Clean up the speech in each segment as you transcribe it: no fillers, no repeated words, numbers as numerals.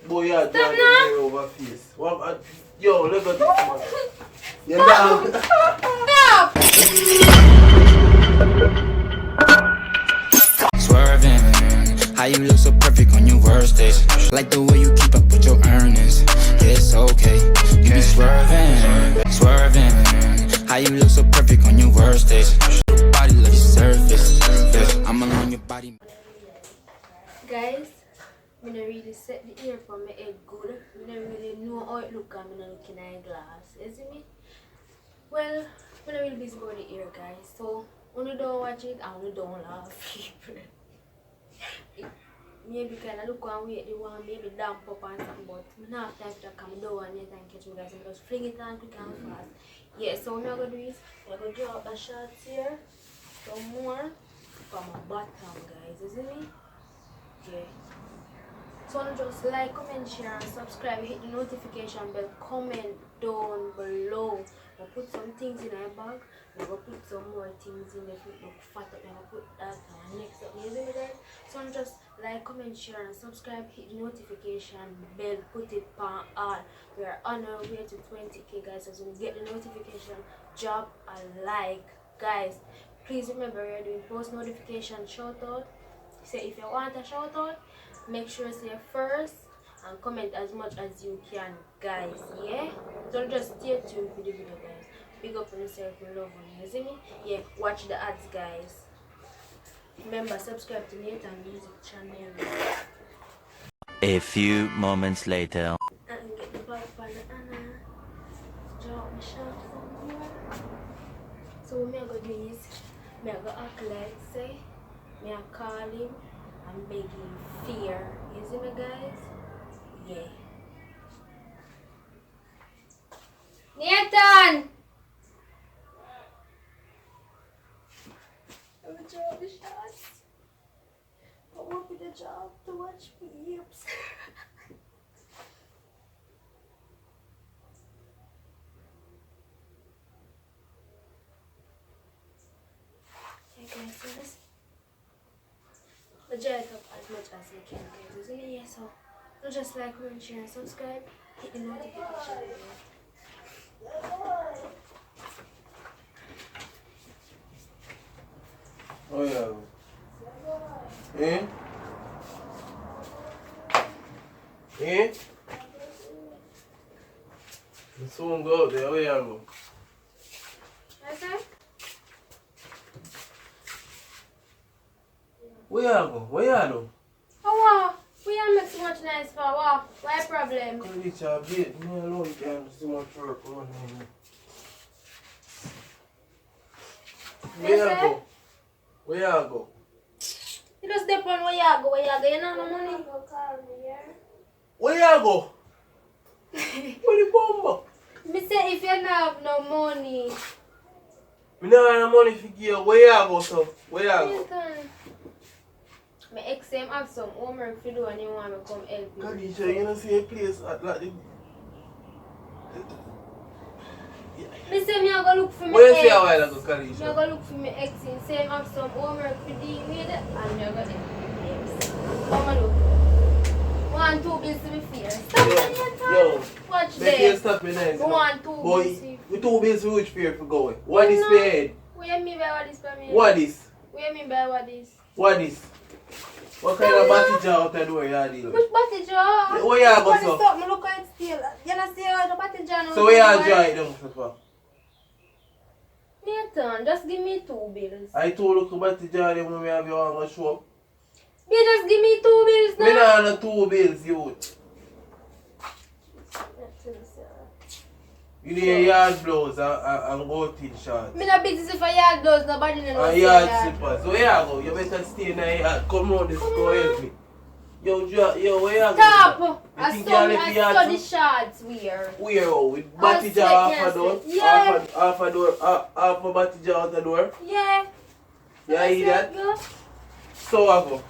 Boy, you're dragging the hair over face. Yo, look at this man. You're down. Stop! Swerving, how you look so perfect on your worst days. Like the way you keep up with your earnings. It's okay, you be swerving, swerving. How you look so perfect on your worst days. Your body like surface. Yeah, I'm alone your body. Guys, I don't really set the ear for my head good. I don't really know how it look. I'm not looking at a glass. You see me? Well, I'm not really busy about the ear, guys. So, when you don't watch it, and when you don't laugh, maybe kind of look one way, the one maybe damp up and something, but I don't have time to come down and catch me, guys. I'm just fling it on quick and fast. Yeah, so what I'm going to do is, I'm going to draw up a shot here, some more from my bottom, guys. You see me? Yeah. So just like, comment, share and subscribe, hit the notification bell, comment down below. I'll put some things in my bag, I'm going to put some more things in the food, look fat up, I'm going to put that next up. You see me, guys? So just like, comment, share and subscribe, hit the notification bell, put it on all. We are on our way to 20k, guys. As we get the notification, drop a like, guys. Please remember, we are doing post notification shout out. So if you want a shout out, make sure to say first and comment as much as you can, guys. Yeah, don't just stay tuned for the video, guys. Big up on yourself, we love on you. See me? Yeah, watch the ads, guys. Remember, subscribe to Nathan Music channel. A few moments later. And get the bag for the Anna. Draw my shot from here. So what I'm gonna do is, I'm gonna act like say, I'm call him and beg him fear. You see me, guys? Yeah. Nathan! I'm gonna draw the shots. I want me the job to watch me hips. Okay, guys, so this. Draw it up as much as you can, guys. Isn't it? Yeah, so don't just like, comment, share, and subscribe. Hit the notification bell. Oh yeah. Eh? Eh? You soon go out there. Where you go? What's that? Where you go? Where you go? Oh, wow. We are make so much nice for wow. Why problem? Come reach a bit. Me alone can't do so much work. Where you go? Where you go? You just depend on where you go. Where you go? You don't have no money. Where you go? Where the bomb? Me say if you don't have no money. Me don't have no money to give you. Where you go, so? Where you go? My ex him have some homework to do and he want me to come help you. Kadisha, you don't see a place at like the... Me say me a go look for my Where you ex. say a while ago, Kadisha? Me a go look for my ex and say him have some homework to deal with and me a go help him. Come on look. 1, 2 bills to be fair. Stop it, Yo, watch make you there. stop me there. 1, 2 Boy, bills. we 2 bills for which fair for going? What is paid? What you mean by what this for me? What is? What you mean by what this? What is? What kind of batty jar out the door you are dealing with? Which batty jar? Where you go, What is so? something look at it still. You don't see how the batty jar now. So where you dry it down, so far? Nathan, just give me 2 bills. I told you to batty jar them when we have your hand show up. You just give me 2 bills now. Me not have 2 bills, youth. You need a yard blouse and go in shorts. Me not busy for yard blows, nobody knows. And yard slippers. So where you go? You better stay in the yard. Come on, this go help me. Yo, where you go? Stop! You I think you left the yard saw the too? shorts weird. Where? With batty jar half a door? Yeah. Half a door? Half a batty jar out the door? Yeah. You hear that? So I go.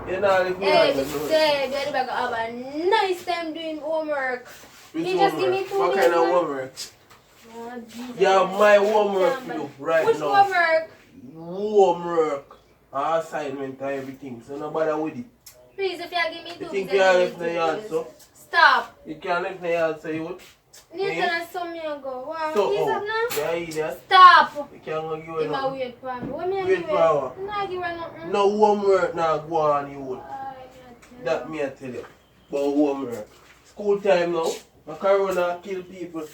You know, if you Hey, Mr. Baby, I have a nice time doing homework. You just give me 2 What bills kind of now. homework? Oh, Jesus. You have my homework to do right Which now. homework? Homework. Assignment and everything. So no bother with it. Please, if you give me 2 You think bills, you then are give me left in the 2 yard, bills. so? Stop. You can't live in the yard, so you would? Later than some year ago. Wow, So, please oh, up now. yeah, idiot. Stop. You can't go give You her my nothing. weird power. What me I Weird give her? power. I'm not give her nothing. No homework now go on, you would. That me. me I tell you. But homework. School time now. My corona kill people.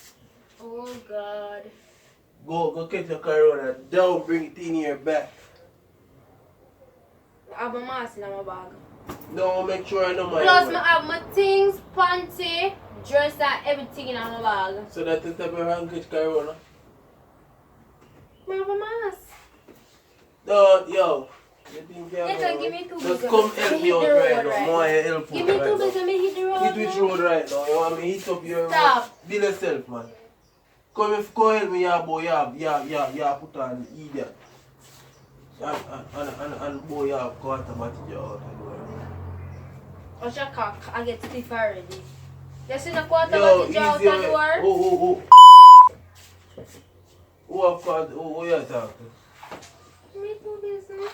Oh, God. Go catch your corona. Don't bring it in here back. I have a mask in my bag. No, make sure I know my Plus, homework. I have my things, panty, dress, and everything in my bag. So that is the time I catch corona. I have a mask. Yo. You think you Later, give me 2 bills. just come help me out right now. More help Give me 2 bills and me hit the road. Hit which now. road right now? You want me hit up your Stop. Bill yourself, man. Come help me, yeah, boy, yeah, put on idiot. And boy, yeah, quarter battery out. What's your cock? I get stiff already. You see the quarter Yo, battery out the easy. door? Oh. Who you talking? Give me 2 bills now.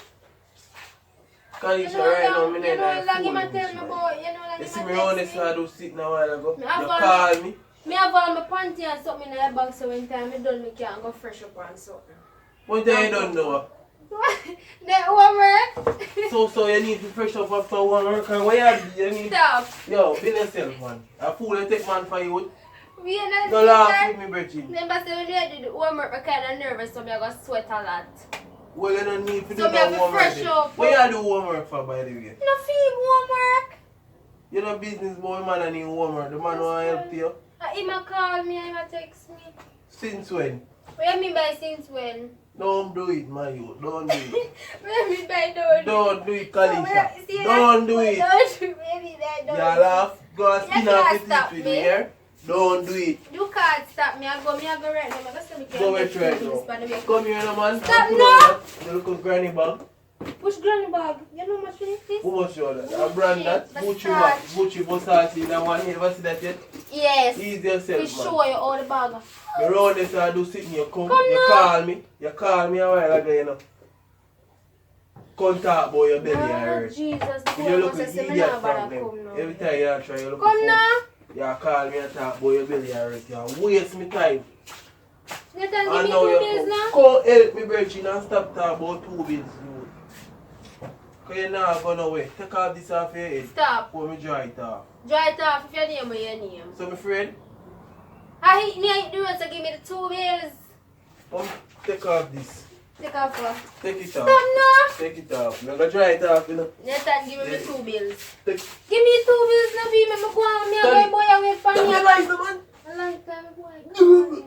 Kanisha, right now, me You know, not like him fool a tell me man. about, you know, like You him see a me on text this me. side of sitting a while ago? Me You have all- call me? Me have all my panty and something in the bag, so when time I done, me can go fresh up and something. What day you done now? That homework? So you need to fresh up after one work and what you need? Stop. Yo, be yourself, man. A fool you take man for you. We are not Don't laugh with me, Brethren. Remember, say when you do the homework, I kind of nervous, so me I go sweat a lot. Well, you don't need to do So me have no to homework. fresh then. up. What you do homework for, by the way? No feel homework. You know business boy, man, and need homework. The man want to help you. He might call me, he might text me. Since when? What you mean by since when? Don't do it, my youth. Don't do it. What you mean by don't? Don't do it, Kalisha. See, Don't do it. Don't do it. That You don't. laugh. Go and You spin can't off the stop teeth with me. me here. Don't do it. You can't stop me. I go right now. I go say me can't Go get wait right through this now. by the way. Come here, no, man. Stop, Put no. on that. You look at granny bag. Push granny bag. You know how much it is? Who must show that? A brand that. That's Gucci Versace. bag. Gucci Versace. That one. You never see that yet? Yes. Ease We yourself, man. show you all the bag. The road this I do sitting, you come Come you now. call me. You call me a while ago, you know. Come talk about your belly, I Oh, heard. Jesus. You look say like me idiot nah from bother them. come now. Every time you try, you look Come now. You call me and talk about your belly, I heard. You waste me time. You can And give me now 2 you bills now? come help me, Brethren, and stop talking about 2 bills. You. Because you're not going away. Take off this off your head. Stop. Pour me dry it off. Dry it off if your name or your name. So, my friend, I hate me the road, so give me the 2 bills. come take off this. Take off what? Take it Stop off. now. Take it off. I'm going to dry it off, you know. You can give me the 2 bills. Take Give me 2 bills now, be me go on me Sorry. and boy I wait for Stop me. your lies, man. A long time boy.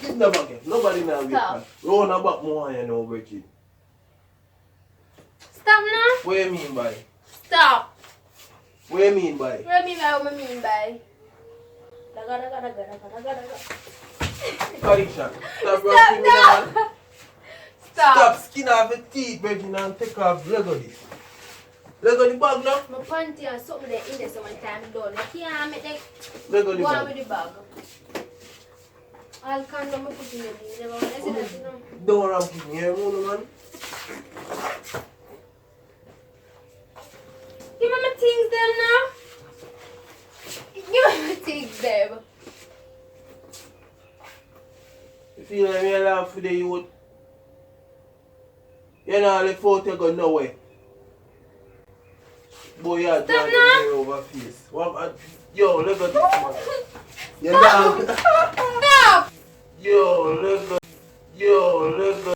Get in the bucket. Nobody now wait Stop. for. Round about more you know, Bridget. Stop now. What do you mean by? Stop. What do you mean by? What do you mean by what I mean by? Daga. Karisha, stop rubbing me down. Stop. Stop skin off your teeth, Bridget, and take off Lego this. Lego the bag now. My panty and something there in there so one time done. You can't make them Lego the go on with bag. the bag. I'll condom I put in the never want to see that, you know. Don't ramp with me, you know, man. Give me my things them now. Give me my things them. You feel like me laugh for the youth? You know, the photo go nowhere. Boy, you're trying to now. get over face. Yo, look at this man. You know. Stop. Yo, look.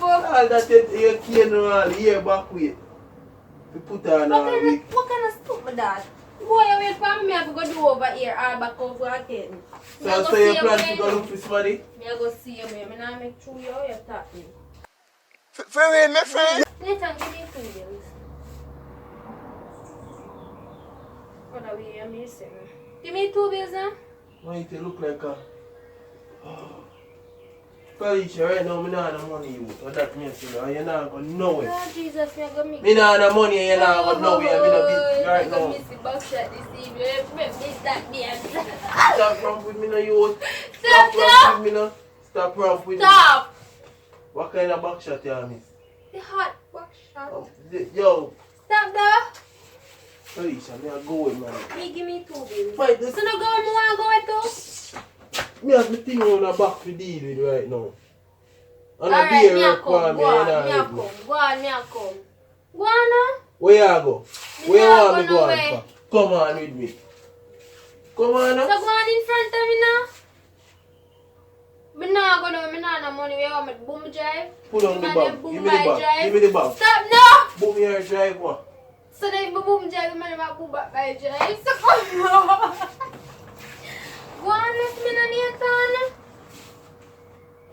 All that you can't all year back with. You put on a week. What kind of stupid that? Boy, I wait for me, I have to go do over here or back over again. So you plan to go look for somebody? Me I go see you, me not make true you how you talk me. Friend, my friend. Nathan, give me 2 bills. What are we missing? Give me 2 bills now. Why you look like a... Kalisha, right now, I don't have no money, you. So that means you know, you're not going to know it. Oh, Jesus, me I go make I don't have no money and you're not going to know it. I'm going to be right I go now. miss the box shot this evening. Miss that damn. Stop romp with me now, you. Stop, romp with me now. Stop romp with me. Stop. What kind of back shot you miss? the hot wash shot. Yo, Stop there. Alicia, me a go with man. Me give me 2 bills. Fight this. So no go where me wanna go with too? Me have the thing on the back to deal with right now. And Alright, a beer me a come. requirement, Go on, you me a know. come. Go on, me a come. Go on now. Where you go? Me Where you not want me go go on nowhere. for? Come on with me. Come on So now. go on in front of me now. Me nah go nowhere. Me nah no money. Where you want me to boom drive? Put on the Man, bag. you boom Give me my the bag. drive. Give me the bag. Stop now. Boom your drive one. So then if me boom drive, man, I boom back my drive. So come on. Go on, let me know your turn.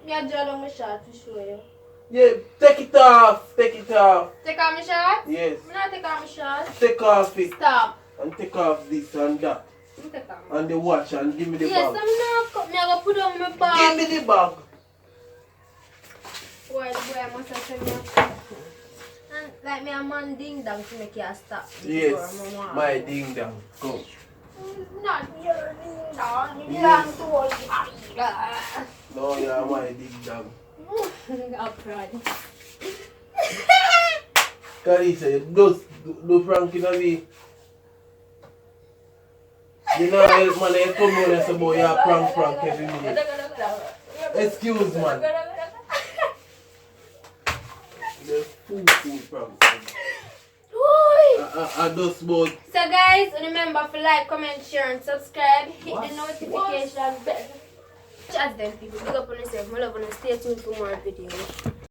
Yeah, draw down my shot to show you. Yeah, take it off. Take it off. Take off my shot? Yes. Me not take off my shot. Take off it. Stop. And take off this and that. Me take off. And the watch and give me the Yes, bag. I'm not cut. Me I go put on my Give bag. me the bag. Boy, the boy must have said me. And like me a man ding dong to make you stop. Yes, my ding dong. Come. Not your ding dong. You Yes. belong to all the No, you're my ding dong. I'm proud. Carissa, do Frankie on me. You know, man, you come on and say, boy, you're prank every minute. Excuse, man. The fool prank. I just about. So guys, remember to like, comment, share and subscribe. Hit What? the notification bell. Chat them people. Big up on yourself. I love you. Stay tuned for more videos.